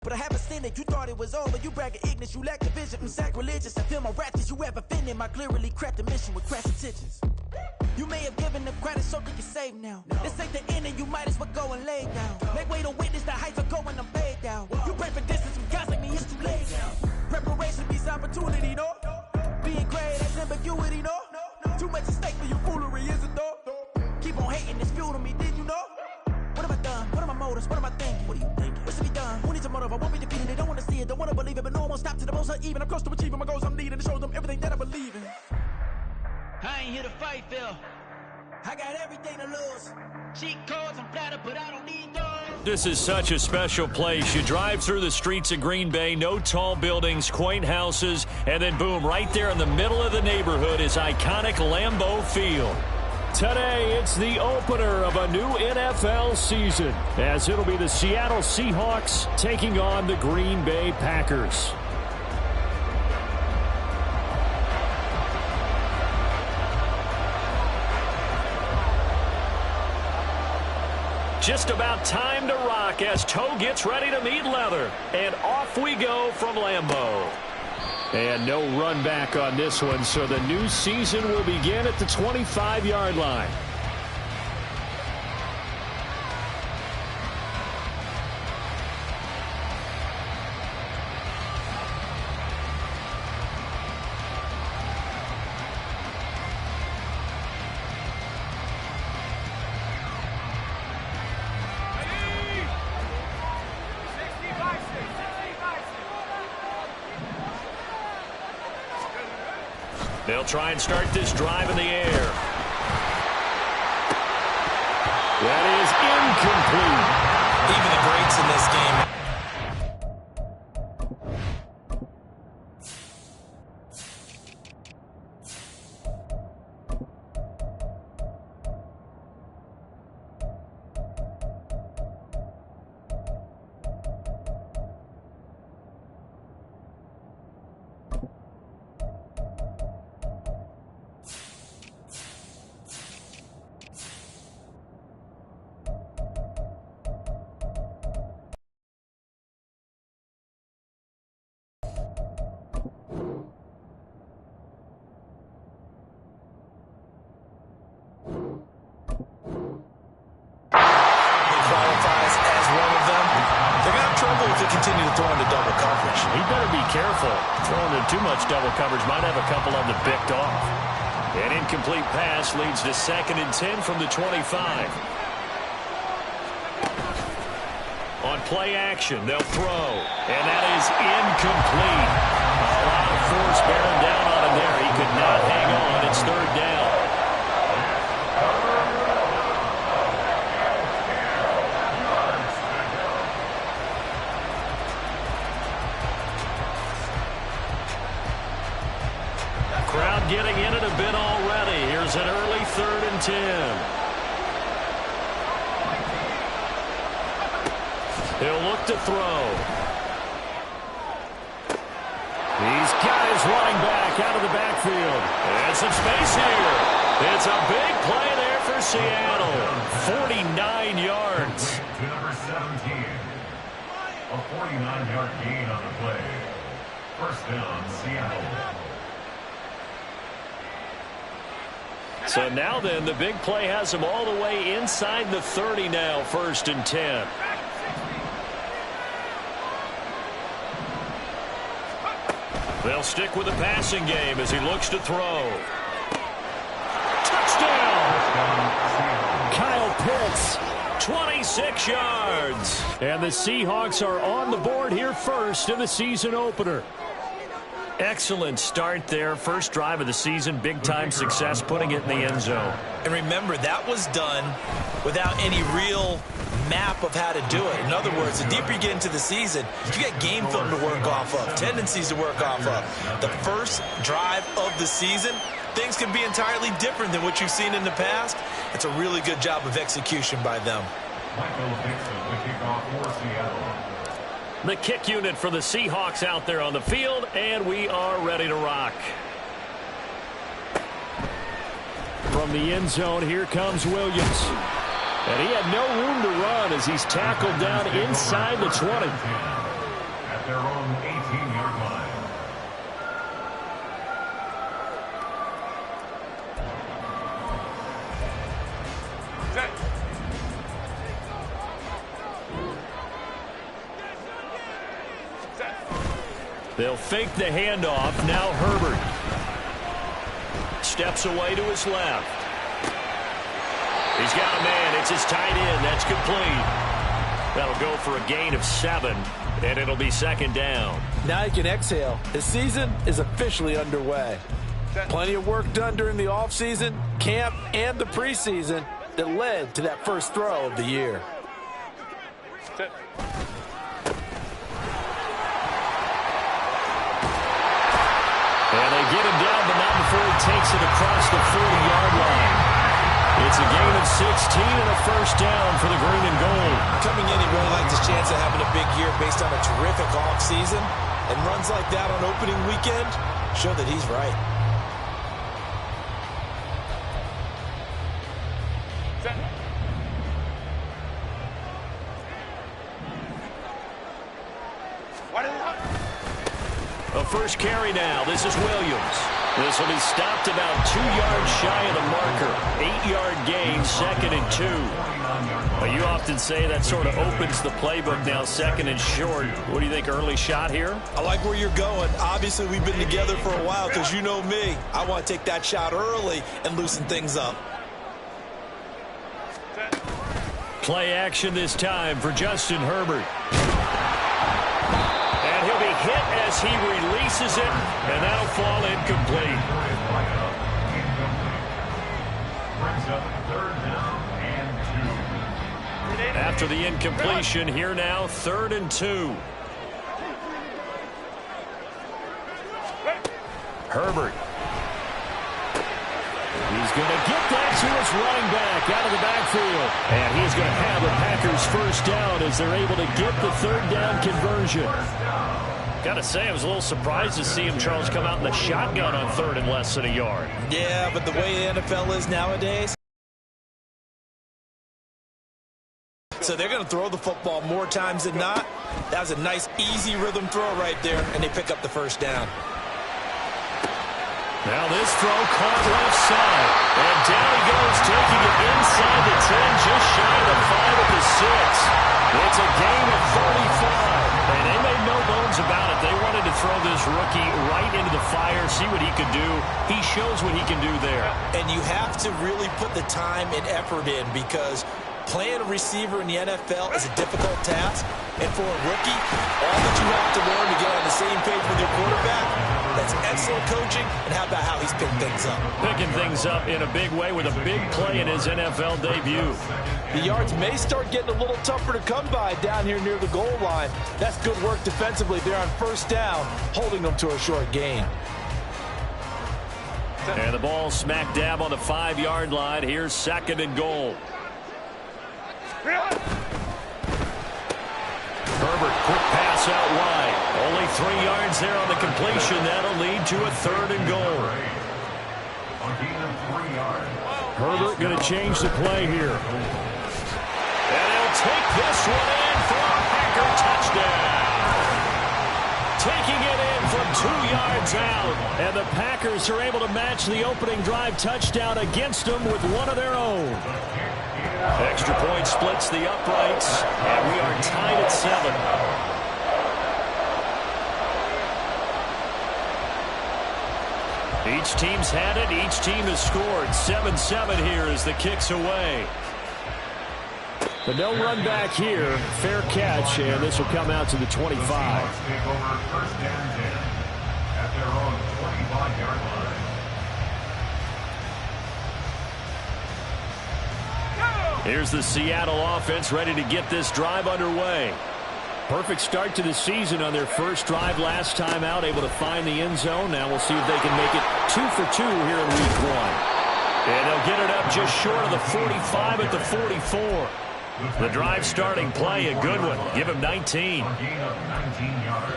But I haven't seen it, you thought it was over. You bragging ignorance, you lack the vision. Sacrilegious, I feel my raptors. You have offended my clearly crafted mission with crass intentions. You may have given them credit so they can save now. This ain't the end and you might as well go and lay down. Make way to witness the heights are going, I'm paid down. You pray for distance from guys like me, it's too late now. Preparation beats opportunity, no? Being great, that's ambiguity, no? Too much at stake for your foolery, is it though? Keep on hating, it's fuel to me, did you know? What have I done? What are my motives? What am I thinking? What are you thinking? What's to be done? Who needs a motive? I won't be defeated. They don't want to see it, don't want to believe it, but no one won't stop to the most uneven. I'm close to achieving my goals I'm needing to show them everything that I believe in. I ain't here to fight, Phil. I got everything to lose. Cheat codes, I'm flattered, but I don't need those. This is such a special place. You drive through the streets of Green Bay, no tall buildings, quaint houses, and then boom, right there in the middle of the neighborhood is iconic Lambeau Field. Today, it's the opener of a new NFL season, as it'll be the Seattle Seahawks taking on the Green Bay Packers. Just about time to rock as toe gets ready to meet leather. And off we go from Lambeau. And no run back on this one, so the new season will begin at the 25-yard line. They'll try and start this drive in the air. That is incomplete. Even the greats in this game. Continue to throw into double coverage. He better be careful. Throwing into too much double coverage might have a couple of them picked off. An incomplete pass leads to 2nd and 10 from the 25. On play action, they'll throw. And that is incomplete. A lot of force bearing down on him there. He could not hang on. It's 3rd down. Crowd getting in it a bit already. Here's an early 3rd and 10. He'll look to throw. He's got his running back out of the backfield. And some space here. It's a big play there for Seattle. 49 yards. To number 17. A 49-yard gain on the play. 1st down, Seattle. So now then, the big play has him all the way inside the 30 now, 1st and 10. They'll stick with the passing game as he looks to throw. Touchdown! Kyle Pitts, 26 yards. And the Seahawks are on the board here first in the season opener. Excellent start there. First drive of the season. Big-time success putting it in the end zone. And remember, that was done without any real map of how to do it. In other words, the deeper you get into the season, you get game film to work off of, tendencies to work off of. The first drive of the season, things can be entirely different than what you've seen in the past. It's a really good job of execution by them. Michael Dixon, the kickoff for Seattle. The kick unit for the Seahawks out there on the field, and we are ready to rock. From the end zone, here comes Williams. And he had no room to run as he's tackled down inside the 20. at their own 18-yard line. They'll fake the handoff. Now Herbert steps away to his left. He's got a man. It's his tight end. That's complete. That'll go for a gain of 7, and it'll be second down. Now you can exhale. The season is officially underway. Plenty of work done during the offseason, camp, and the preseason that led to that first throw of the year. And they get him down, but not before he takes it across the 40-yard line. It's a gain of 16 and a first down for the green and gold. Coming in, he really likes his chance of having a big year based on a terrific offseason. And runs like that on opening weekend show that he's right. A first carry now. This is Williams. This will be stopped about 2 yards shy of the marker. 8-yard gain, 2nd and 2. Well, you often say that sort of opens the playbook now, 2nd and short. What do you think, early shot here? I like where you're going. Obviously, we've been together for a while because you know me. I want to take that shot early and loosen things up. Play action this time for Justin Herbert. And he'll be hit as he releases it, and that'll fall incomplete. After the incompletion, here now, 3rd and 2. Herbert. He's going to get that to his running back out of the backfield. And he's going to have the Packers first down as they're able to get the 3rd down conversion. Got to say, I was a little surprised to see him, Charles, come out in the shotgun on 3rd and less than a yard. Yeah, but the way the NFL is nowadays, so they're going to throw the football more times than not. That was a nice, easy rhythm throw right there, and they pick up the first down. Now this throw caught left side. And down he goes, taking it inside the 10, just shy of the 5 at the 6. It's a gain of 35. And they made no bones about it. They wanted to throw this rookie right into the fire, see what he could do. He shows what he can do there. And you have to really put the time and effort in because playing a receiver in the NFL is a difficult task. And for a rookie, all that you have to learn to get on the same page with your quarterback, that's excellent coaching. And how about how he's picked things up? Picking things up in a big way with a big play in his NFL debut. The yards may start getting a little tougher to come by down here near the goal line. That's good work defensively there on first down, holding them to a short gain. And the ball smack dab on the 5-yard line. Here's 2nd and goal. Herbert, quick pass out wide. Only 3 yards there on the completion. That'll lead to a 3rd and goal. Herbert going to change the play here. And he'll take this one in for a Packer touchdown. Taking it in from 2 yards out. And the Packers are able to match the opening drive touchdown against them with one of their own. Extra point splits the uprights, and we are tied at 7. Each team's had it. Each team has scored. 7-7 here as the kick's away. But no run back here. Fair catch, and this will come out to the 25. Take over 1st and 10 at their own 25-yard line. Here's the Seattle offense ready to get this drive underway. Perfect start to the season on their first drive last time out, able to find the end zone. Now we'll see if they can make it 2 for 2 here in week 1. And they'll get it up just short of the 45 at the 44. The drive starting play, a good one. Give him 19. A gain of 19 yards.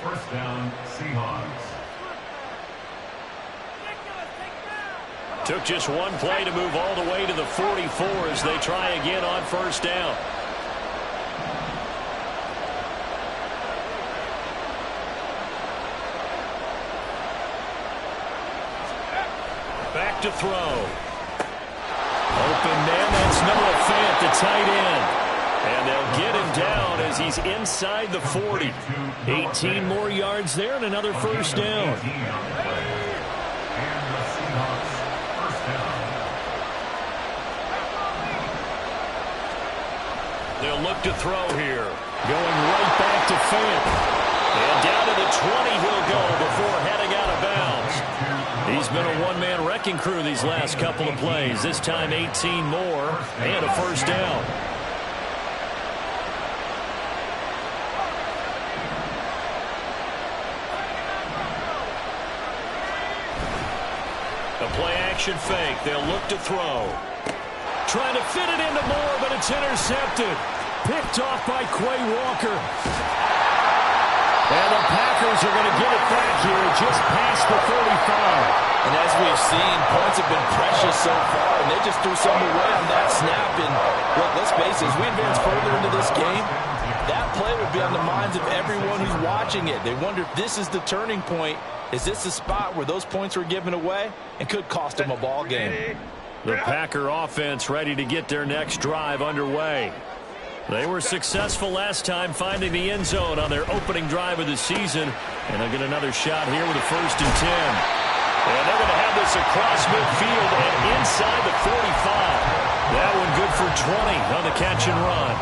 First down, Seahawks. Took just one play to move all the way to the 44 as they try again on first down. Back to throw. Open man, that's Noah Fant, the tight end. And they'll get him down as he's inside the 40. 18 more yards there and another first down. And the Seahawks first down. They'll look to throw here. Going right back to Fant. And down to the 20 he'll go before heading out of bounds. He's been a one-man wrecking crew these last couple of plays. This time 18 more and a first down. A play-action fake. They'll look to throw. Trying to fit it into Moore, but it's intercepted. Picked off by Quay Walker. And the Packers are going to get it back here just past the 35. And as we've seen, points have been precious so far, and they just threw some away on that snap. And look, let's face it, as we advance further into this game, that play would be on the minds of everyone who's watching it. They wonder if this is the turning point. Is this the spot where those points were given away and could cost them a ball game? The Packer offense ready to get their next drive underway. They were successful last time finding the end zone on their opening drive of the season. And they'll get another shot here with a 1st and 10. And they're going to have this across midfield and inside the 45. That one good for 20 on the catch and run.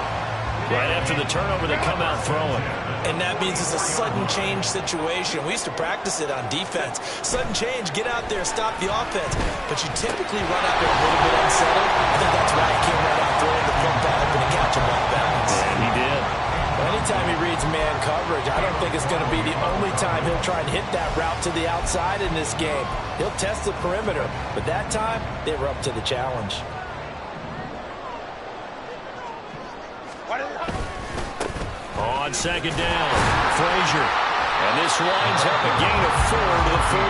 Right after the turnover, they come out throwing. And that means it's a sudden change situation. We used to practice it on defense. Sudden change, get out there, stop the offense. But you typically run out there a little bit unsettled. I think that's why he came right out throwing the football, hoping to catch him off balance. And he did. Anytime he reads man coverage, I don't think it's going to be the only time he'll try and hit that route to the outside in this game. He'll test the perimeter. But that time, they were up to the challenge. On 2nd down, Frazier. And this winds up a gain of 4 to the 41.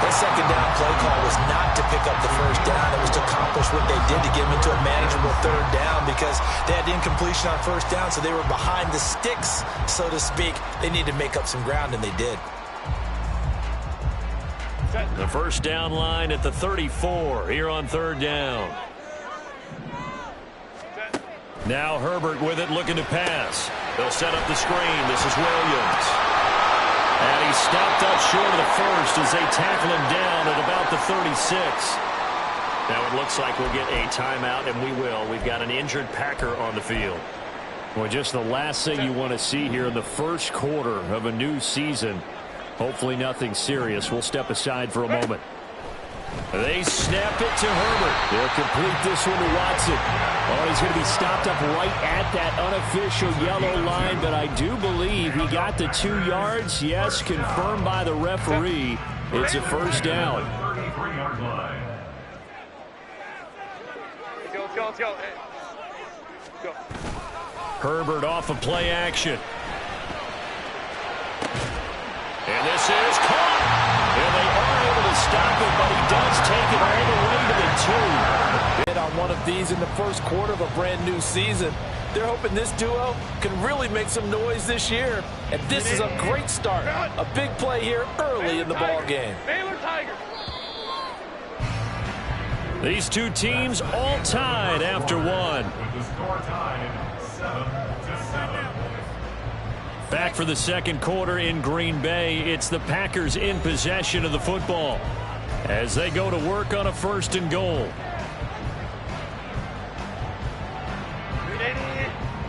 That 2nd down play call was not to pick up the 1st down. It was to accomplish what they did to get them into a manageable 3rd down because they had incompletion on 1st down, so they were behind the sticks, so to speak. They needed to make up some ground, and they did. The 1st down line at the 34 here on 3rd down. Now Herbert with it, looking to pass. They'll set up the screen. This is Williams. And he's stopped up short of the 1st as they tackle him down at about the 36. Now it looks like we'll get a timeout, and we will. We've got an injured Packer on the field. Well, just the last thing you want to see here in the first quarter of a new season. Hopefully nothing serious. We'll step aside for a moment. They snap it to Herbert. They'll complete this one to Watson. Oh, he's going to be stopped up right at that unofficial yellow line, but I do believe he got the 2 yards. Yes, confirmed by the referee. It's a 1st down. 33-yard line. Let's go. Herbert off of play action. And this is caught. And they are able to stop it, but he does take it all the way to the 2. Hit on one of these in the first quarter of a brand new season. They're hoping this duo can really make some noise this year. And this is a great start. A big play here early in the ball game. Baylor Tigers. These two teams all tied after one. With the score tied 7-7. Back for the second quarter in Green Bay. It's the Packers in possession of the football as they go to work on a 1st and goal.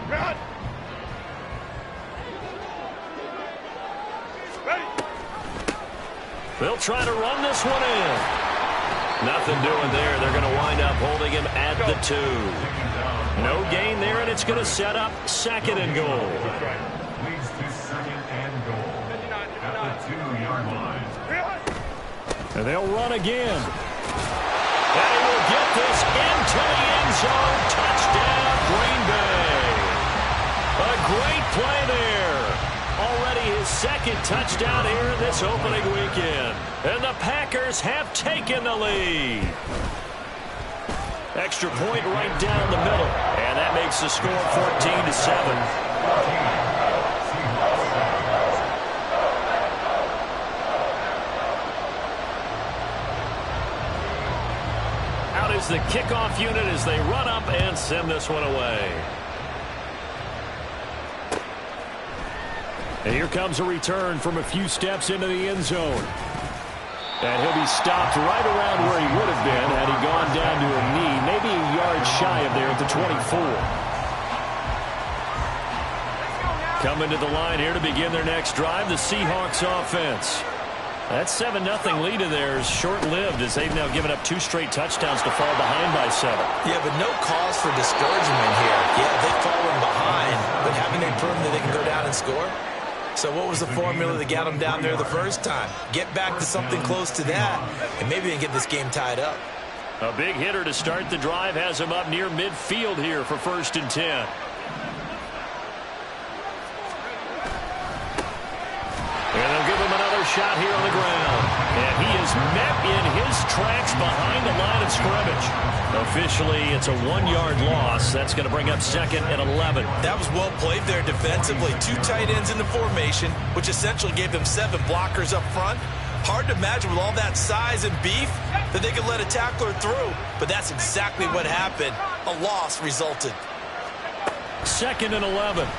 Run. Ready. They'll try to run this one in. Nothing doing there. They're going to wind up holding him at the 2. No gain there, and it's going to set up 2nd and goal. Leads to 2nd and goal at the 2-yard line. And they'll run again. And he will get this into the end zone. Touchdown, Green Bay. A great play there. Already his 2nd touchdown here in this opening weekend. And the Packers have taken the lead. Extra point right down the middle. And that makes the score 14-7. the kickoff unit as they run up and send this one away. And here comes a return from a few steps into the end zone. And he'll be stopped right around where he would have been had he gone down to a knee, maybe a yard shy of there at the 24. Coming to the line here to begin their next drive, the Seahawks offense. That 7-0 lead of theirs short-lived as they've now given up 2 straight touchdowns to fall behind by 7. Yeah, but no cause for discouragement here. Yeah, they've fallen behind, but haven't they proven that they can go down and score? So what was the formula that got them down there the first time? Get back to something close to that, and maybe they can get this game tied up. A big hitter to start the drive has him up near midfield here for 1st and 10. And they'll give him another shot here on the ground. And he is met in his tracks behind the line of scrimmage. Officially, it's a 1-yard loss. That's going to bring up 2nd and 11. That was well played there defensively. 2 tight ends in the formation, which essentially gave them 7 blockers up front. Hard to imagine with all that size and beef that they could let a tackler through. But that's exactly what happened. A loss resulted. 2nd and 11.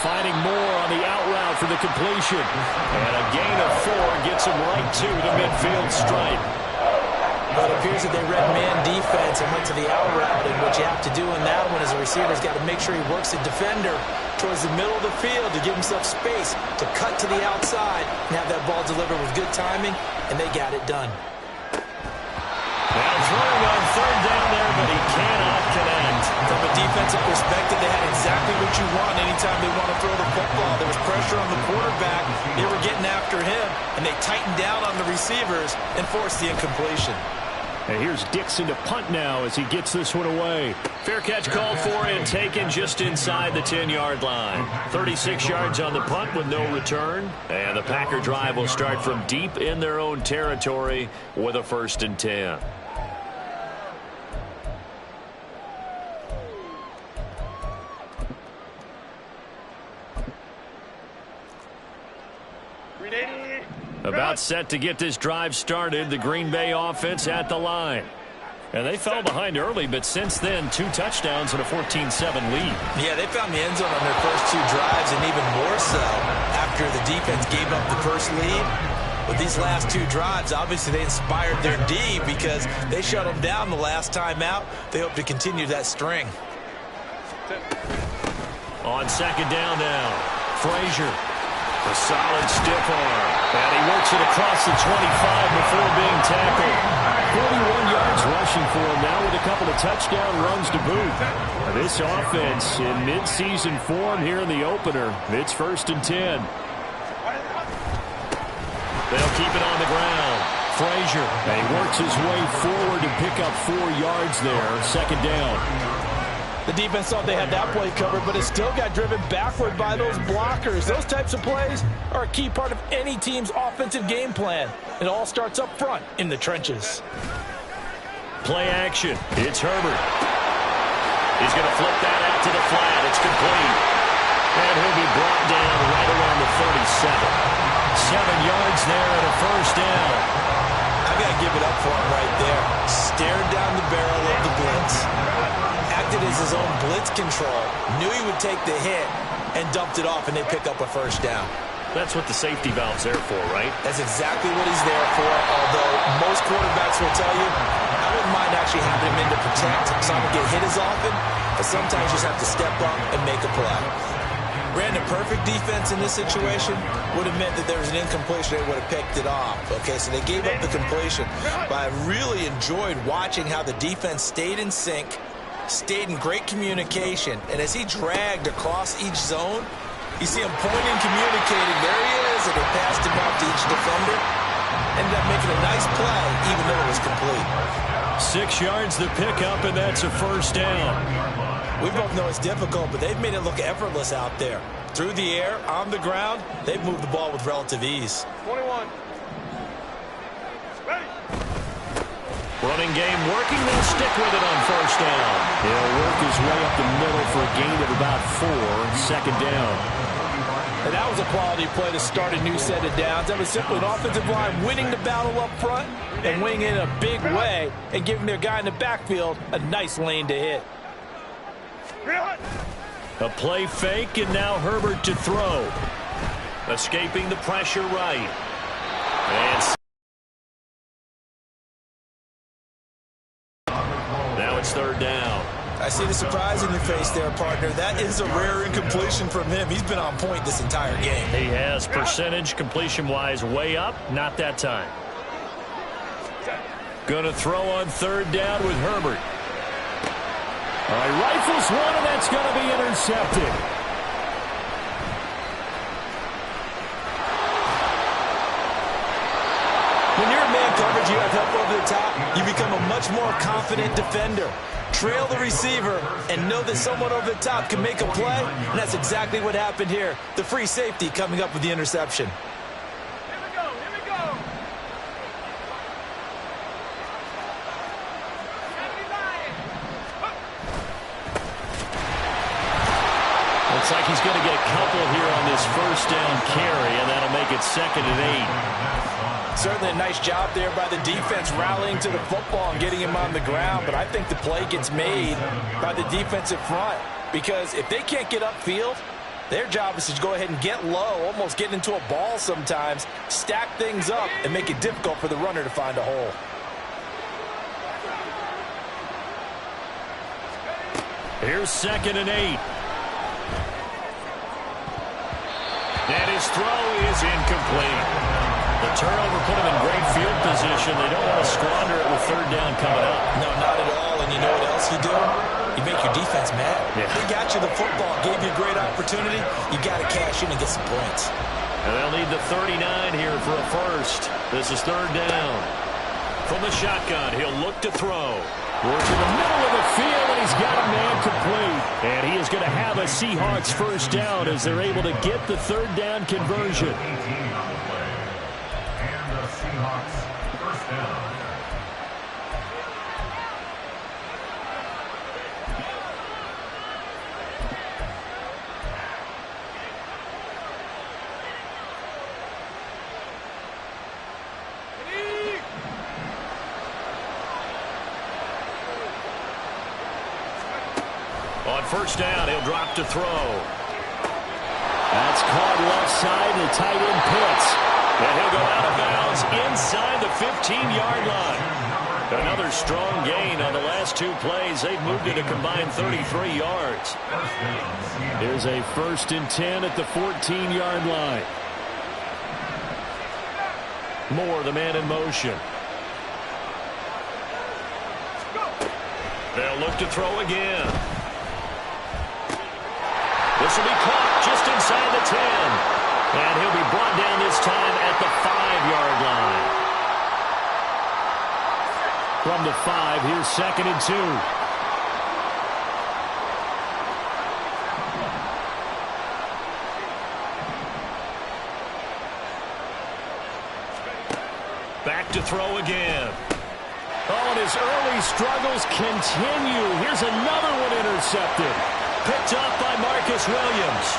Finding more on the out route for the completion. And a gain of 4 gets him right to the midfield stripe. Well, it appears that they read man defense and went to the out route. And what you have to do in that one as a receiver is got to make sure he works the defender towards the middle of the field to give himself space to cut to the outside and have that ball delivered with good timing. And they got it done. Now throwing on 3rd down there, but he cannot connect. From a defensive perspective, they had exactly what you want anytime they want to throw the football. There was pressure on the quarterback. They were getting after him, and they tightened down on the receivers and forced the incompletion. And here's Dixon to punt now as he gets this one away. Fair catch called for and taken just inside the 10-yard line. 36 yards on the punt with no return. And the Packer drive will start from deep in their own territory with a 1st and 10. About set to get this drive started, the Green Bay offense at the line. And they fell behind early, but since then, 2 touchdowns and a 14-7 lead. Yeah, they found the end zone on their first 2 drives, and even more so after the defense gave up the first lead. With these last 2 drives, obviously they inspired their D because they shut them down the last time out. They hope to continue that string. On 2nd down now, Frazier. A solid stiff arm. And he works it across the 25 before being tackled. 41 yards rushing for him now with a couple of touchdown runs to boot. This offense in midseason form here in the opener. It's 1st and 10. They'll keep it on the ground. Frazier. And he works his way forward to pick up 4 yards there. 2nd down. The defense thought they had that play covered, but it still got driven backward by those blockers. Those types of plays are a key part of any team's offensive game plan. It all starts up front in the trenches. Play action. It's Herbert. He's going to flip that out to the flat. It's complete. And he'll be brought down right around the 37. 7 yards there and a 1st down. I've got to give it up for him right there. Stared down the barrel of the blitz. Acted as his own blitz control. Knew he would take the hit and dumped it off, and they pick up a 1st down. That's what the safety valve's there for, right? That's exactly what he's there for, although most quarterbacks will tell you, I wouldn't mind actually having him in to protect so I don't get hit as often, but sometimes you just have to step up and make a play. Ran a perfect defense in this situation would have meant that there was an incompletion. They would have picked it off. Okay, so they gave up the completion. But I really enjoyed watching how the defense stayed in sync, stayed in great communication, and as he dragged across each zone, you see him pointing, communicating. There he is, and they passed him out to each defender. Ended up making a nice play, even though it was complete. 6 yards the pickup, and that's a 1st down. We both know it's difficult, but they've made it look effortless out there. Through the air, on the ground, they've moved the ball with relative ease. 21. Ready. Running game working. They'll stick with it on 1st down. He'll work his way up the middle for a gain of about 4. 2nd down. And that was a quality play to start a new set of downs. That was simply an offensive line winning the battle up front and winning it in a big way and giving their guy in the backfield a nice lane to hit. A play fake, and now Herbert to throw. Escaping the pressure right. And now it's third down. I see the surprise in your face there, partner. That is a rare incompletion from him. He's been on point this entire game. He has percentage completion-wise way up. Not that time. Going to throw on third down with Herbert. All right, rifles one, and that's going to be intercepted. When you're in man coverage, you have help over the top. You become a much more confident defender. Trail the receiver and know that someone over the top can make a play, and that's exactly what happened here. The free safety coming up with the interception. Here we go, here we go. Looks like he's going to get a couple here on this first down carry, and that'll make it 2nd and 8. Certainly a nice job there by the defense rallying to the football and getting him on the ground, but I think the play gets made by the defensive front because if they can't get upfield, their job is to go ahead and get low, almost get into a ball sometimes, stack things up, and make it difficult for the runner to find a hole. Here's 2nd and 8. And his throw is incomplete. The turnover put him in great field position. They don't want to squander it with third down coming up. No, not at all. And you know what else you do? You make your defense mad. Yeah. They got you the football, gave you a great opportunity. You got to cash in and get some points. And they'll need the 39 here for a first. This is third down. From the shotgun, he'll look to throw. We're to the middle of the field, and he's got a man complete. And he is going to have a Seahawks first down as they're able to get the third down conversion. Seahawks first down. On first down, he'll drop to throw. That's caught left side, the tight end Pitts. And he'll go out of bounds inside the 15-yard line. Another strong gain on the last two plays. They've moved it a combined 33 yards. Here's a 1st and 10 at the 14-yard line. Moore, the man in motion. They'll look to throw again. This will be caught just inside the 10. And he'll be brought down this time at the 5-yard line. From the 5, here's 2nd and 2. Back to throw again. Oh, and his early struggles continue. Here's another one intercepted. Picked up by Marcus Williams.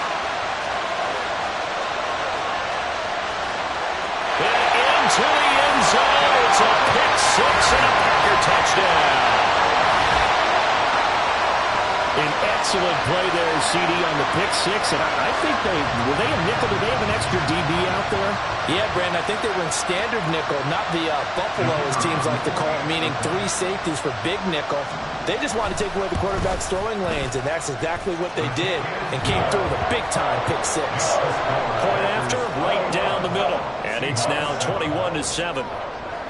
To the end zone. It's a pick six and a Packer touchdown. An excellent play there, CD, on the pick six. And I think were they a nickel? Did they have an extra DB out there? Yeah, Brandon, I think they were in standard nickel, not the Buffalo, as teams like to call it, meaning 3 safeties for big nickel. They just wanted to take away the quarterback's throwing lanes, and that's exactly what they did, and came through with a big-time pick six. Point after, right down the middle. And it's now 21-7.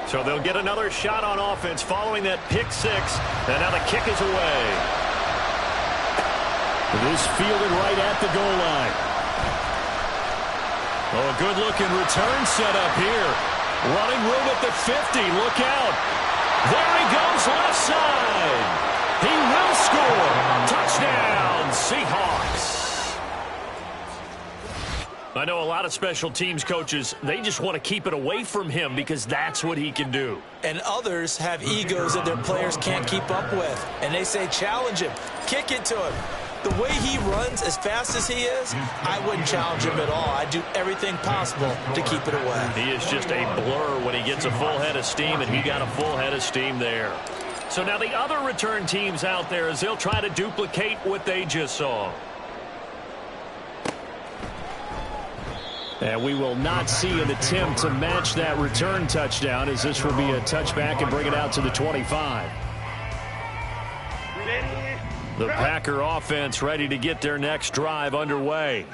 So they'll get another shot on offense following that pick six. And now the kick is away. This fielded right at the goal line. Oh, a good-looking return set up here. Running room at the 50. Look out. There he goes, left side. He will score. Touchdown, Seahawks. I know a lot of special teams coaches, they just want to keep it away from him because that's what he can do. And others have egos that their players can't keep up with. And they say, challenge him. Kick it to him. The way he runs as fast as he is, I wouldn't challenge him at all. I'd do everything possible to keep it away. He is just a blur when he gets a full head of steam, and he got a full head of steam there. So now the other return teams out there, as they'll try to duplicate what they just saw. And we will not see an attempt to match that return touchdown, as this will be a touchback and bring it out to the 25. The Packer offense ready to get their next drive underway.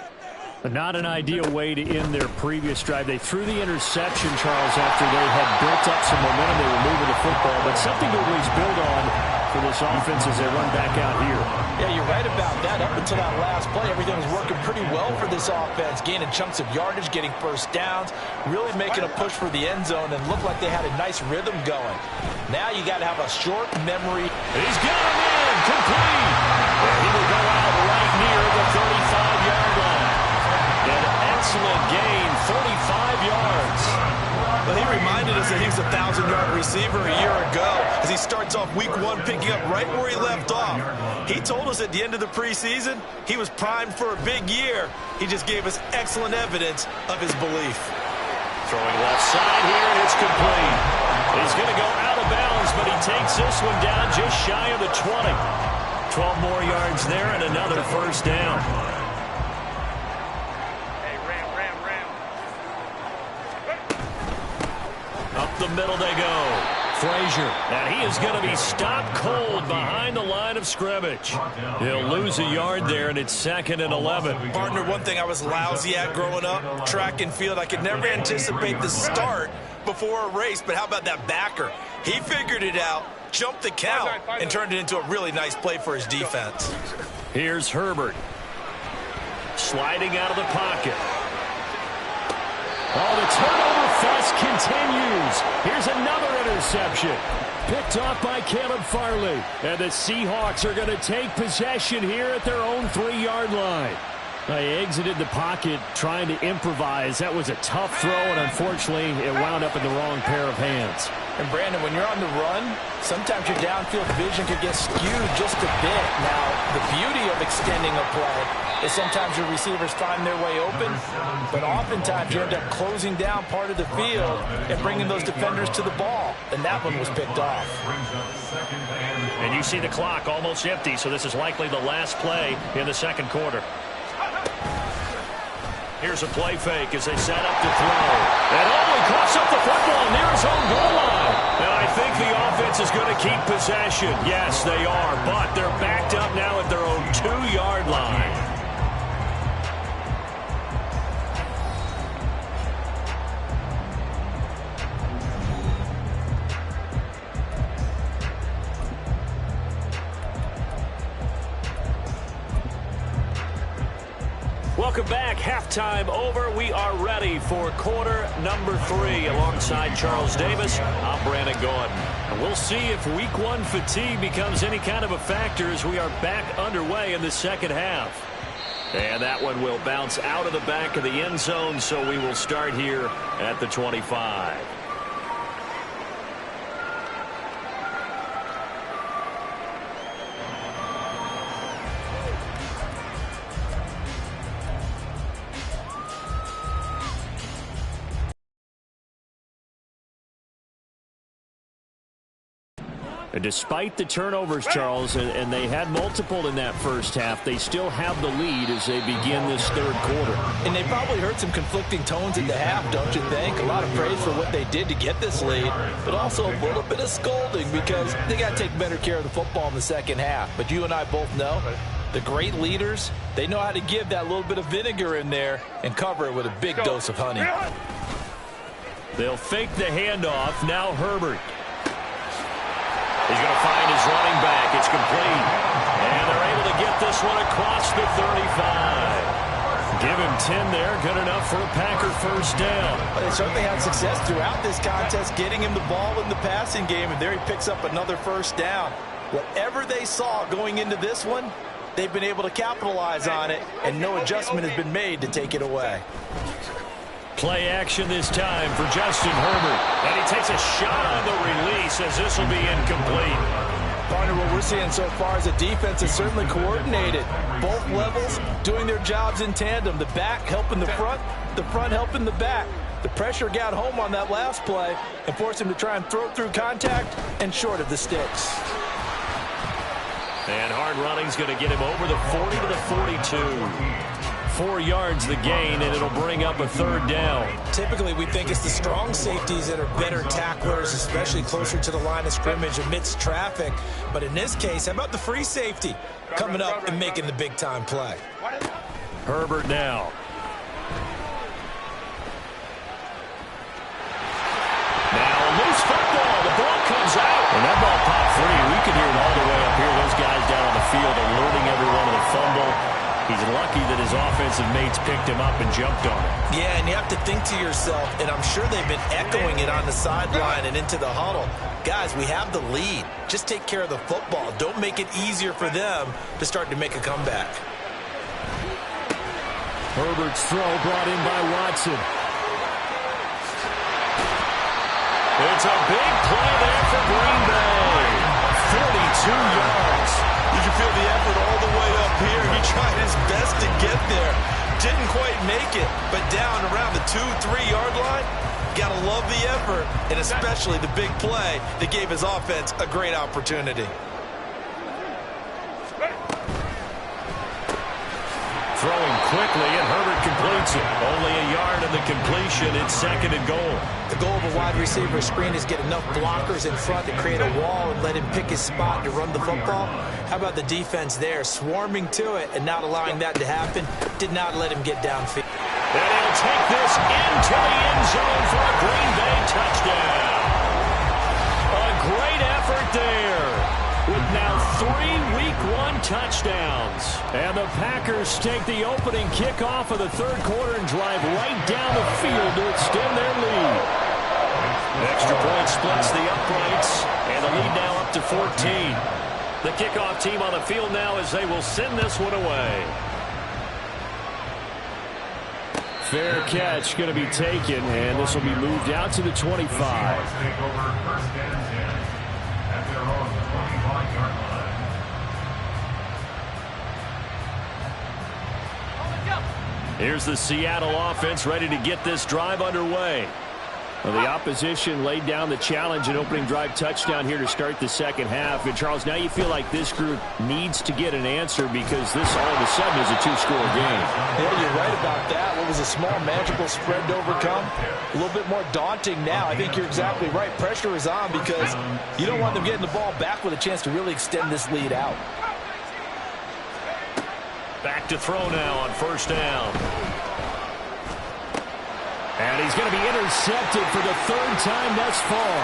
Not an ideal way to end their previous drive. They threw the interception, Charles, after they had built up some momentum. They were moving the football, but something to at least build on for this offense as they run back out here. Yeah, you're right about that. Up until that last play, everything was working pretty well for this offense, gaining chunks of yardage, getting first downs, really making a push for the end zone, and looked like they had a nice rhythm going. Now you got to have a short memory. He's got him in, complete. And he will go out right near the 35-yard line. An excellent gain, 45 yards. But he reminded us that he was a 1,000-yard receiver a year ago as he starts off week 1 picking up right where he left off. He told us at the end of the preseason he was primed for a big year. He just gave us excellent evidence of his belief. Throwing left side here, and it's complete. He's going to go out of bounds, but he takes this one down just shy of the 20. 12 more yards there and another first down. Up the middle they go. Frazier, and he is going to be stopped cold behind the line of scrimmage. He'll lose a yard there, and it's 2nd and 11. Partner, one thing I was lousy at growing up, track and field, I could never anticipate the start before a race, but how about that backer? He figured it out, jumped the count, and turned it into a really nice play for his defense. Here's Herbert. Sliding out of the pocket. Oh, the turnover fest continues. Here's another interception. Picked off by Caleb Farley. And the Seahawks are going to take possession here at their own 3-yard line. They exited the pocket trying to improvise. That was a tough throw, and unfortunately, it wound up in the wrong pair of hands. And Brandon, when you're on the run, sometimes your downfield vision could get skewed just a bit. Now, the beauty of extending a play is sometimes your receivers find their way open, but oftentimes you end up closing down part of the field and bringing those defenders to the ball. And that one was picked off. And you see the clock almost empty, so this is likely the last play in the second quarter. Here's a play fake as they set up to throw. And he coughs up the football near his own goal line. And I think the offense is going to keep possession. Yes, they are, but they're backed up now at their own 2-yard line. Welcome back. Halftime over. We are ready for quarter number 3. Alongside Charles Davis, I'm Brandon Gordon. And we'll see if week 1 fatigue becomes any kind of a factor as we are back underway in the second half. And that one will bounce out of the back of the end zone, so we will start here at the 25. And despite the turnovers, Charles, and they had multiple in that first half, they still have the lead as they begin this third quarter. And they probably heard some conflicting tones at the half, don't you think? A lot of praise for what they did to get this lead, but also a little bit of scolding because they got to take better care of the football in the second half. But you and I both know the great leaders, they know how to give that little bit of vinegar in there and cover it with a big dose of honey. They'll fake the handoff. Now Herbert. He's going to find his running back. It's complete. And they're able to get this one across the 35. Give him 10 there. Good enough for a Packer first down. But they certainly had success throughout this contest, getting him the ball in the passing game, and there he picks up another first down. Whatever they saw going into this one, they've been able to capitalize on it, and no adjustment has been made to take it away. Play action this time for Justin Herbert. And he takes a shot on the release as this will be incomplete. Partner, what we're seeing so far is the defense is certainly coordinated. Both levels doing their jobs in tandem. The back helping the front helping the back. The pressure got home on that last play and forced him to try and throw through contact and short of the sticks. And hard running's going to get him over the 40 to the 42. 4 yards the gain, and it'll bring up a third down. Typically, we think it's the strong safeties that are better tacklers, especially closer to the line of scrimmage amidst traffic. But in this case, how about the free safety coming up and making the big-time play? Herbert now. Now a loose football. The ball comes out. And that ball popped free. We can hear it all the way up here. Those guys down on the field alerting everyone of the fumble. He's lucky that his offensive mates picked him up and jumped on him. Yeah, and you have to think to yourself, and I'm sure they've been echoing it on the sideline and into the huddle. Guys, we have the lead. Just take care of the football. Don't make it easier for them to start to make a comeback. Herbert's throw brought in by Watson. It's a big play there for Green Bay. 42 yards. You can feel the effort all the way up here. He tried his best to get there. Didn't quite make it, but down around the 2-3 yard line. Gotta love the effort, and especially the big play that gave his offense a great opportunity. Throwing quickly, and Herbert completes it. Only a yard of the completion. It's 2nd and goal. The goal of a wide receiver screen is get enough blockers in front to create a wall and let him pick his spot to run the football. How about the defense there, swarming to it and not allowing that to happen? Did not let him get downfield. And he'll take this into the end zone for a Green Bay touchdown. A great effort there, with now 3 Week 1 touchdowns. And the Packers take the opening kickoff of the third quarter and drive right down the field to extend their lead. Extra point splits the uprights, and the lead now up to 14. The kickoff team on the field now as they will send this one away. Fair catch going to be taken, and this will be moved out to the 25. Take over 1st and 10 at their own 25-yard line. Here's the Seattle offense ready to get this drive underway. Well, the opposition laid down the challenge and opening drive touchdown here to start the second half. And, Charles, now you feel like this group needs to get an answer because this all of a sudden is a 2-score game. Yeah, you're right about that. What was a small, manageable spread to overcome? A little bit more daunting now. I think you're exactly right. Pressure is on because you don't want them getting the ball back with a chance to really extend this lead out. Back to throw now on 1st down. And he's going to be intercepted for the 3rd time thus far.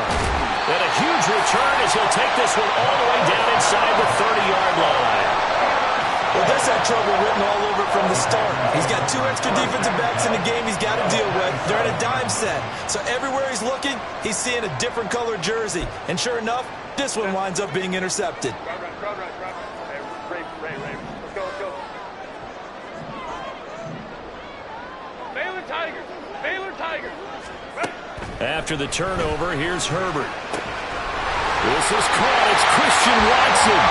And a huge return as he'll take this one all the way down inside the 30-yard line. Well, this had trouble written all over from the start. He's got 2 extra defensive backs in the game he's got to deal with. They're in a dime set. So everywhere he's looking, he's seeing a different colored jersey. And sure enough, this one winds up being intercepted. Ray. Let's go. Baylor Tigers. After the turnover, here's Herbert. This is caught. It's Christian Watson.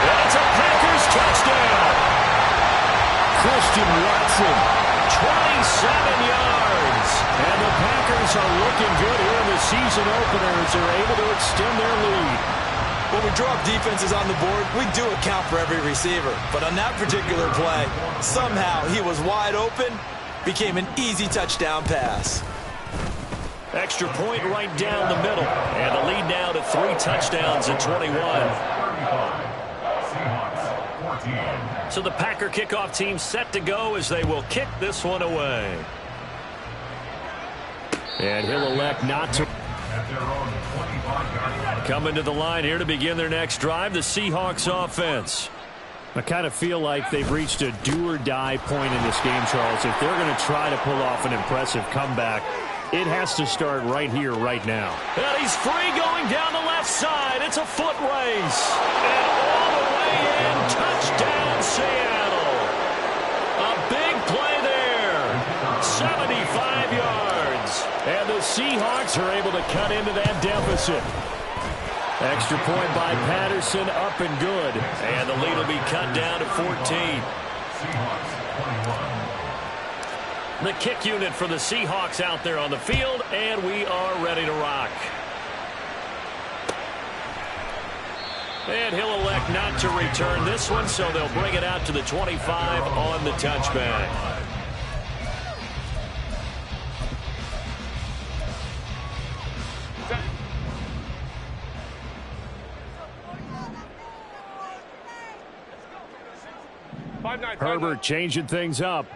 That's a Packers touchdown. Christian Watson, 27 yards. And the Packers are looking good here in the season opener as they're able to extend their lead. When we drop defenses on the board, we do account for every receiver. But on that particular play, somehow he was wide open, became an easy touchdown pass. Extra point right down the middle. And the lead now to 3 touchdowns at 21. Seahawks 14. So the Packer kickoff team set to go as they will kick this one away. And he'll elect not to. At their own 25-yard line. Coming to the line here to begin their next drive, the Seahawks offense. I kind of feel like they've reached a do-or-die point in this game, Charles. If they're going to try to pull off an impressive comeback, it has to start right here, right now. And he's free going down the left side. It's a foot race. And all the way in, touchdown Seattle. A big play there. 75 yards. And the Seahawks are able to cut into that deficit. Extra point by Patterson, up and good. And the lead will be cut down to 14. Seahawks 21. The kick unit for the Seahawks out there on the field, and we are ready to rock. And he'll elect not to return this one, so they'll bring it out to the 25 on the touchback. Herbert changing things up.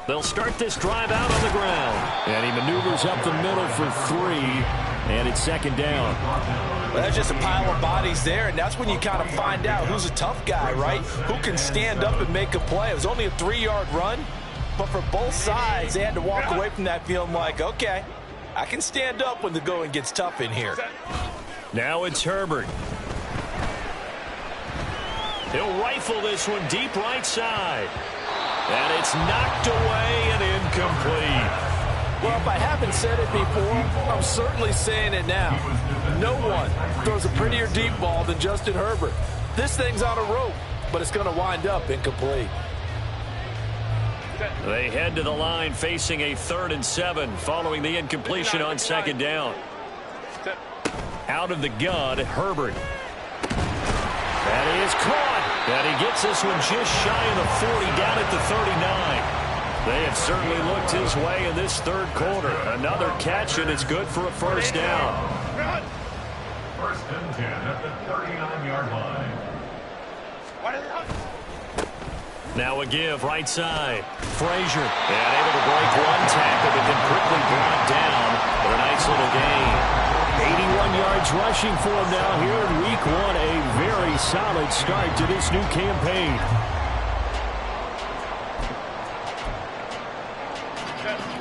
They'll start this drive out on the ground. And he maneuvers up the middle for 3. And it's second down. Well, that's just a pile of bodies there, and that's when you kind of find out who's a tough guy, right? Who can stand up and make a play. It was only a 3-yard run, but for both sides, they had to walk away from that feeling like, okay, I can stand up when the going gets tough in here. Now it's Herbert. He'll rifle this one deep right side. And it's knocked away and incomplete. Well, if I haven't said it before, I'm certainly saying it now. No one throws a prettier deep ball than Justin Herbert. This thing's on a rope, but it's going to wind up incomplete. They head to the line facing a 3rd and 7 following the incompletion on second down. Out of the gun, Herbert. That is caught. And he gets this one just shy of the 40, down at the 39. They have certainly looked his way in this third quarter. Another catch, and it's good for a first down. First and 10 at the 39-yard line. Now a give, right side. Frazier. And able to break one tackle, but then quickly brought down. But a nice little gain. 81 yards rushing for him now here in week 1. A very solid start to this new campaign.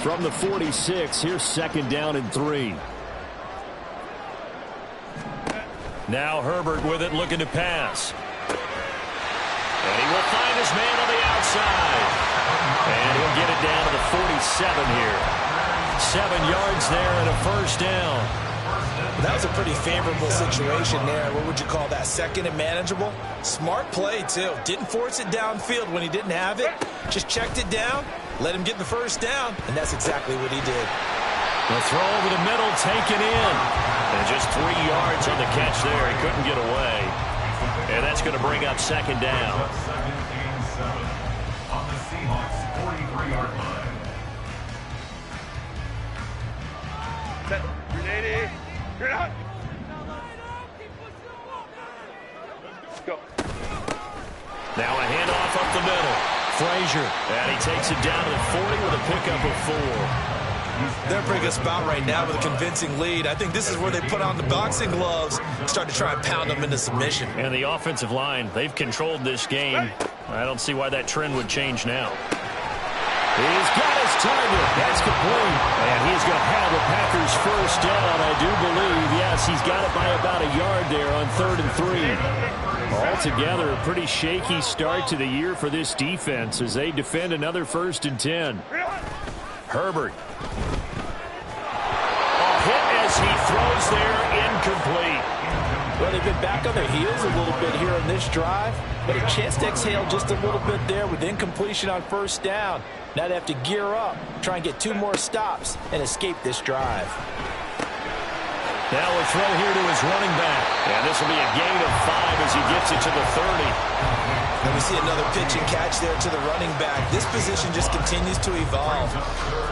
From the 46, here's second down and 3. Now Herbert with it, looking to pass. And he will find his man on the outside. And he'll get it down to the 47 here. 7 yards there and a first down. That was a pretty favorable situation there. What would you call that? Second and manageable? Smart play, too. Didn't force it downfield when he didn't have it. Just checked it down, let him get the first down, and that's exactly what he did. The throw over the middle, taken in. And just 3 yards on the catch there. He couldn't get away. And that's going to bring up second down. Second and 7 on the Seahawks 43-yard line. Grenade. Grenade. Go. Now a handoff up the middle. Frazier. And he takes it down to the 40 with a pickup of 4. They're in a pretty good spot right now with a convincing lead. I think this is where they put on the boxing gloves and start to try and pound them into submission. And the offensive line, they've controlled this game. I don't see why that trend would change now. He's got his target. That's complete. And he's going to have the Packers first down, I do believe. Yes, he's got it by about a yard there on 3rd and 3. Altogether, a pretty shaky start to the year for this defense as they defend another 1st and 10. Herbert. A hit as he throws there, incomplete. Well, they've been back on their heels a little bit here on this drive, but a chance to exhale just a little bit there with incompletion on first down. Now they have to gear up, try and get 2 more stops, and escape this drive. Now a throw here to his running back. And this will be a gain of 5 as he gets it to the 30. And we see another pitch and catch there to the running back. This position just continues to evolve.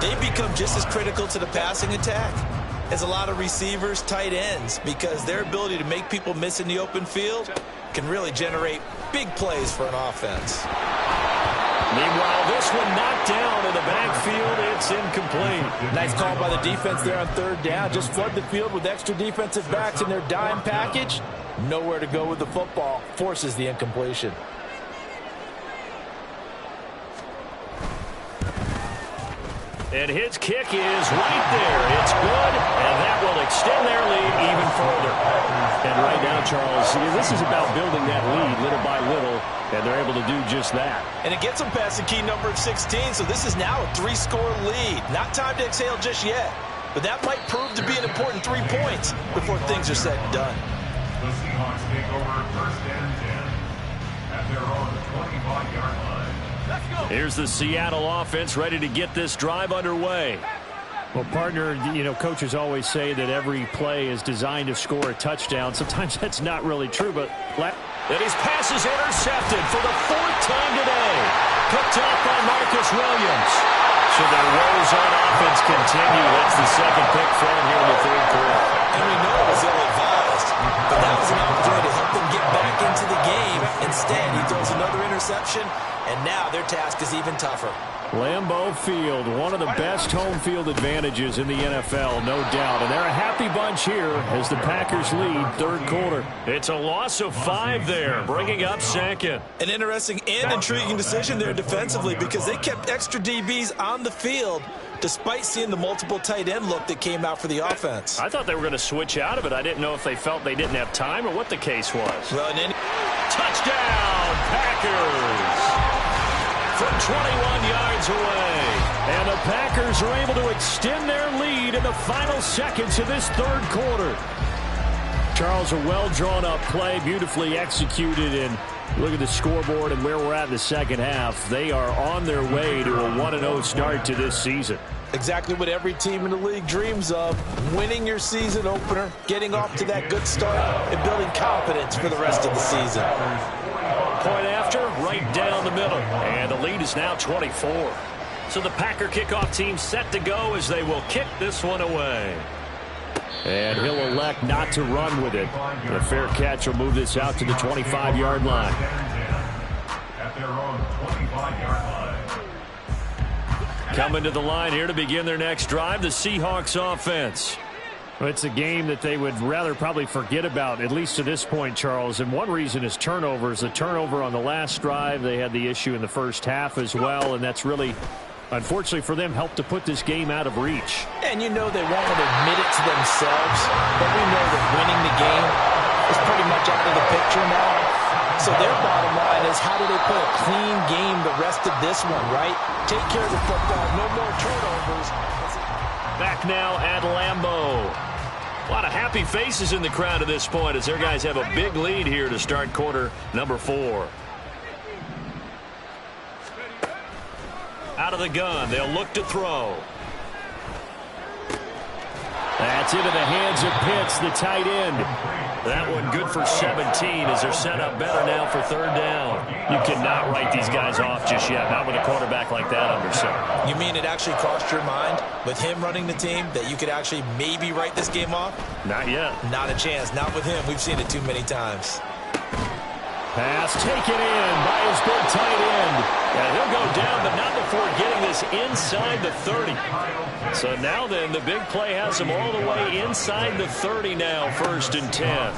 They've become just as critical to the passing attack as a lot of receivers, tight ends, because their ability to make people miss in the open field can really generate big plays for an offense. Meanwhile, this one knocked down in the backfield. It's incomplete. Nice call by the defense there on 3rd down. Just flood the field with extra defensive backs in their dime package. Nowhere to go with the football. Forces the incompletion. And his kick is right there. It's good, and that will extend their lead even further. And right now, Charles, this is about building that lead little by little, and they're able to do just that. And it gets them past the key number of 16, so this is now a 3-score lead. Not time to exhale just yet. but that might prove to be an important 3 points before things are said and done. The Seahawks take over 1st and 10 at their own 25-yard line. Let's go. Here's the Seattle offense ready to get this drive underway. Well, partner, you know, coaches always say that every play is designed to score a touchdown. Sometimes that's not really true, but... And his pass is intercepted for the 4th time today. Picked off by Marcus Williams. So their woes on offense continue. That's the 2nd pick from him here in the 3rd quarter. And we know it was ill-advised, but that was an opportunity to help them get back into the game. Instead, he throws another interception, and now their task is even tougher. Lambeau Field, one of the best home field advantages in the NFL, no doubt. And they're a happy bunch here as the Packers lead 3rd quarter. It's a loss of 5 there, bringing up 2nd. An interesting and intriguing decision there defensively because they kept extra DBs on the field despite seeing the multiple tight end look that came out for the offense. I thought they were going to switch out of it. I didn't know if they felt they didn't have time or what the case was. Well, Touchdown, Packers! From 21 yards away. And the Packers are able to extend their lead in the final seconds of this 3rd quarter. Charles, a well-drawn-up play, beautifully executed, and look at the scoreboard and where we're at in the 2nd half. They are on their way to a 1-0 start to this season. Exactly what every team in the league dreams of, winning your season opener, getting off to that good start, and building confidence for the rest of the season. Point after, right down the middle. And the lead is now 24. So the Packer kickoff team set to go as they will kick this one away. And he'll elect not to run with it. The fair catch will move this out to the 25-yard line. At their own 25-yard line. Coming to the line here to begin their next drive, the Seahawks offense. Well, it's a game that they would rather probably forget about, at least to this point, Charles. And one reason is turnovers. The turnover on the last drive, they had the issue in the first half as well, and that's really, unfortunately for them, helped to put this game out of reach. And you know they won't admit it to themselves, but we know that winning the game is pretty much out of the picture now. So their bottom line is, how do they play a clean game the rest of this one, right? Take care of the football, no more turnovers. Back now at Lambeau. A lot of happy faces in the crowd at this point as their guys have a big lead here to start quarter number 4. Out of the gun, they'll look to throw. That's into the hands of Pitts, the tight end. That one good for 17 as they're set up better now for 3rd down. You cannot write these guys off just yet, not with a quarterback like that under center. You mean it actually crossed your mind with him running the team that you could actually maybe write this game off? Not yet. Not a chance. Not with him. We've seen it too many times. Pass taken in by his big tight end. And he'll go down, but not before getting this inside the 30. So now then, the big play has him all the way inside the 30 now, 1st and 10.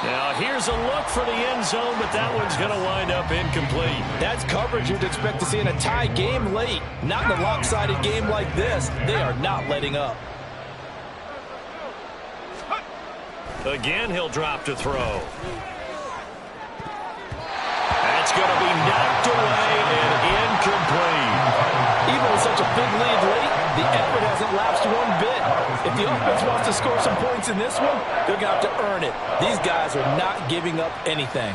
Now here's a look for the end zone, but that one's going to wind up incomplete. That's coverage you'd expect to see in a tie game late. Not in a lopsided game like this. They are not letting up. Again, he'll drop to throw. That's going to be knocked away and incomplete. Even with such a big lead late, the effort hasn't lapsed one bit. If the offense wants to score some points in this one, they're going to have to earn it. These guys are not giving up anything.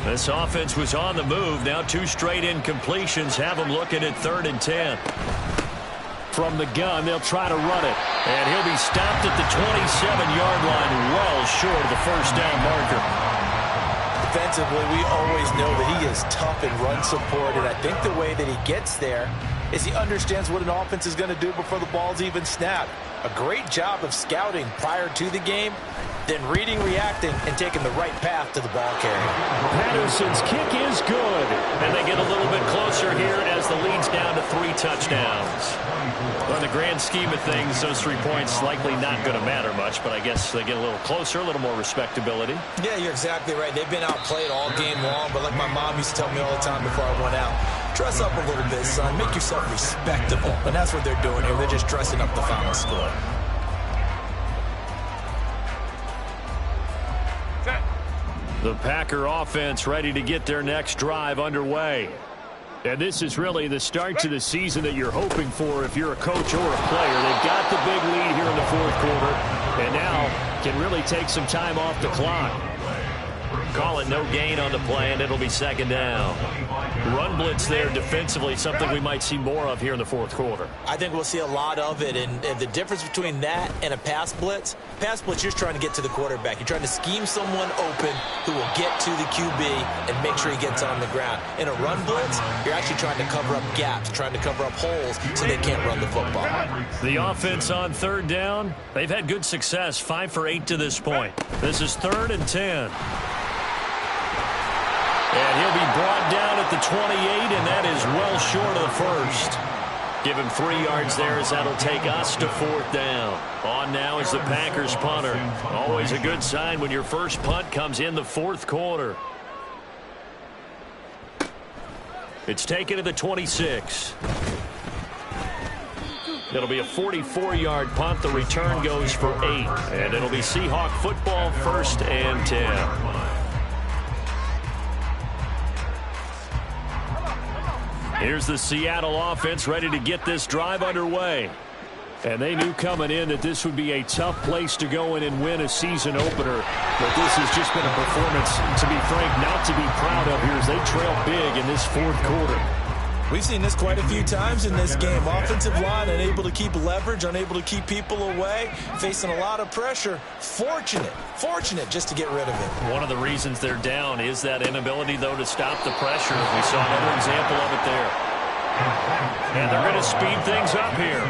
This offense was on the move. Now 2 straight incompletions have them looking at 3rd and 10. From the gun, they'll try to run it. And he'll be stopped at the 27-yard line, well short of the 1st down marker. Defensively, we always know that he is tough in run support, and I think the way that he gets there is he understands what an offense is going to do before the ball's even snapped. A great job of scouting prior to the game, then reading, reacting, and taking the right path to the ball carrier. Patterson's kick is good. And they get a little bit closer here as the lead's down to 3 touchdowns. Well, in the grand scheme of things, those 3 points likely not going to matter much, but I guess they get a little closer, a little more respectability. Yeah, you're exactly right. They've been outplayed all game long, but like my mom used to tell me all the time before I went out, dress up a little bit, son. Make yourself respectable. And that's what they're doing here. They're just dressing up the final score. The Packer offense ready to get their next drive underway. And this is really the start to the season that you're hoping for if you're a coach or a player. They've got the big lead here in the fourth quarter, and now can really take some time off the clock. Call it no gain on the play, and it'll be second down. Run blitz there defensively, something we might see more of here in the fourth quarter. I think we'll see a lot of it, and the difference between that and a pass blitz, you're trying to get to the quarterback. You're trying to scheme someone open who will get to the QB and make sure he gets on the ground. In a run blitz, you're actually trying to cover up gaps, trying to cover up holes so they can't run the football. The offense on third down, they've had good success, 5 for 8 to this point. This is 3rd and 10. And he'll be brought down at the 28, and that is well short of the first. Give him 3 yards there as that'll take us to 4th down. On now is the Packers punter. Always a good sign when your first punt comes in the fourth quarter. It's taken to the 26. It'll be a 44-yard punt. The return goes for 8. And it'll be Seahawk football, 1st and 10. Here's the Seattle offense ready to get this drive underway. And they knew coming in that this would be a tough place to go in and win a season opener. But this has just been a performance, to be frank, not to be proud of here as they trail big in this fourth quarter. We've seen this quite a few times in this game. Offensive line unable to keep leverage, unable to keep people away, facing a lot of pressure. Fortunate just to get rid of it. One of the reasons they're down is that inability, though, to stop the pressure. We saw another example of it there. And they're going to speed things up here.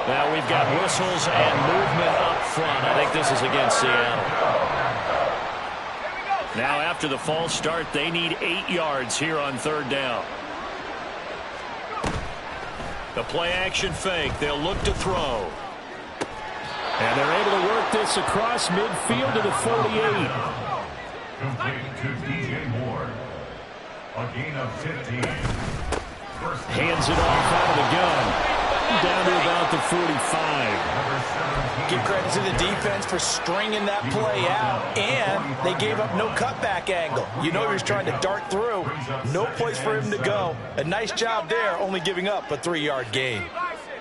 Now we've got whistles and movement up front. I think this is against Seattle. Now after the false start, they need 8 yards here on 3rd down. The play action fake. They'll look to throw. And they're able to work this across midfield to the 48. Complete to DJ Moore. A gain of 15. Hands it off out of the gun. Down to about the 45. Give credit to the defense for stringing that play out, and they gave up no cutback angle. You know he was trying to dart through. No place for him to go. A nice job there, only giving up a 3-yard gain.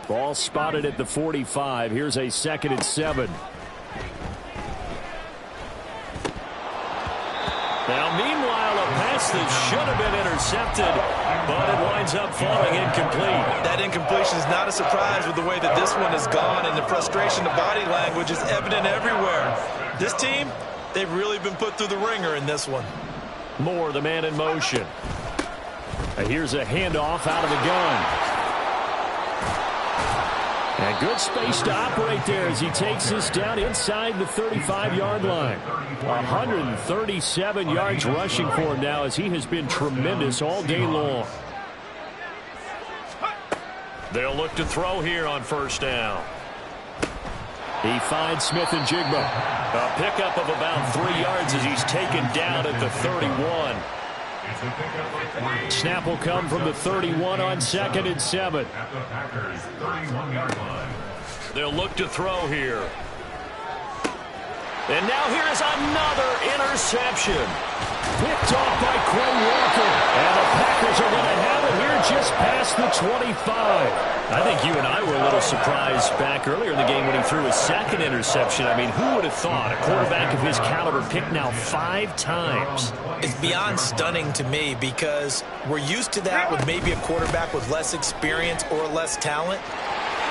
Ball spotted at the 45. Here's a 2nd and 7. Now, meanwhile, a pass that should have been intercepted, but it winds up falling incomplete. That incompletion is not a surprise with the way that this one has gone, and the frustration of body language is evident everywhere. This team, they've really been put through the ringer in this one. Moore, the man in motion. Here's a handoff out of the gun. And good space to operate there as he takes this down inside the 35-yard line. 137 yards rushing for him now as he has been tremendous all day long. They'll look to throw here on 1st down. He finds Smith and Jigba. A pickup of about 3 yards as he's taken down at the 31. Snap will come from the 31 on 2nd and 7. At the Packers' 31-yard line. They'll look to throw here. And now here is another interception. Picked off by Quay Walker. And the Packers are going to have it here just past the 25. I think you and I were a little surprised back earlier in the game when he threw his 2nd interception. I mean, who would have thought a quarterback of his caliber picked now 5 times? It's beyond stunning to me because we're used to that with maybe a quarterback with less experience or less talent.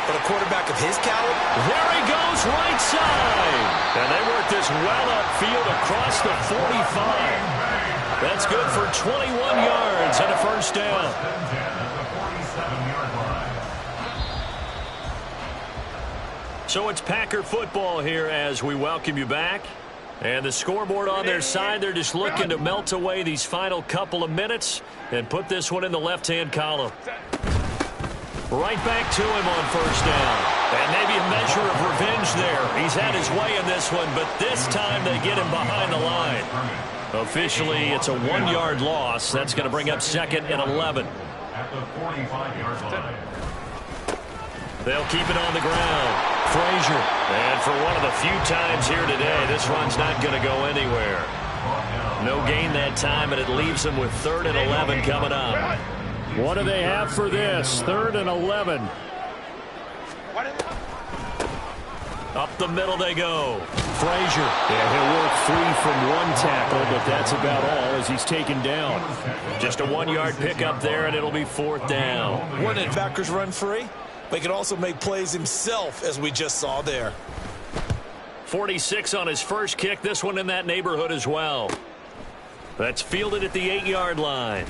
But a quarterback of his caliber, there he goes, right side. And they work this well upfield across the 45. That's good for 21 yards and a 1st down. So it's Packer football here as we welcome you back. And the scoreboard on their side, they're just looking to melt away these final couple of minutes and put this one in the left-hand column. Right back to him on 1st down. And maybe a measure of revenge there. He's had his way in this one, but this time they get him behind the line. Officially, it's a 1-yard loss. That's going to bring up 2nd and 11. At the 45-yard line. They'll keep it on the ground. Frazier. And for one of the few times here today, this run's not going to go anywhere. No gain that time, and it leaves them with 3rd and 11 coming up. What do they have for this? 3rd and 11. Up the middle they go. Frazier. Yeah, he'll work free from one tackle, but that's about all as he's taken down. Just a 1-yard pickup there, and it'll be 4th down. When did backers run free? But he can also make plays himself, as we just saw there. 46 on his first kick. This one in that neighborhood as well. That's fielded at the 8-yard line.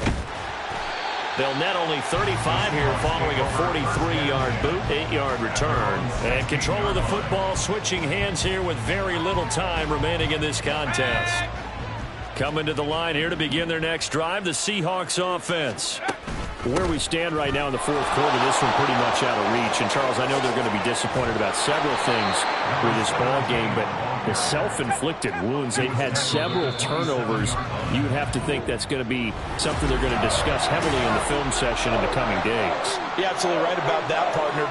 They'll net only 35 here following a 43-yard boot, 8-yard return. And control of the football switching hands here with very little time remaining in this contest. Coming to the line here to begin their next drive, the Seahawks offense. Where we stand right now in the 4th quarter, this one pretty much out of reach. And, Charles, I know they're going to be disappointed about several things with this ball game, but the self-inflicted wounds, they've had several turnovers. You would have to think that's going to be something they're going to discuss heavily in the film session in the coming days. You're absolutely right about that, partner.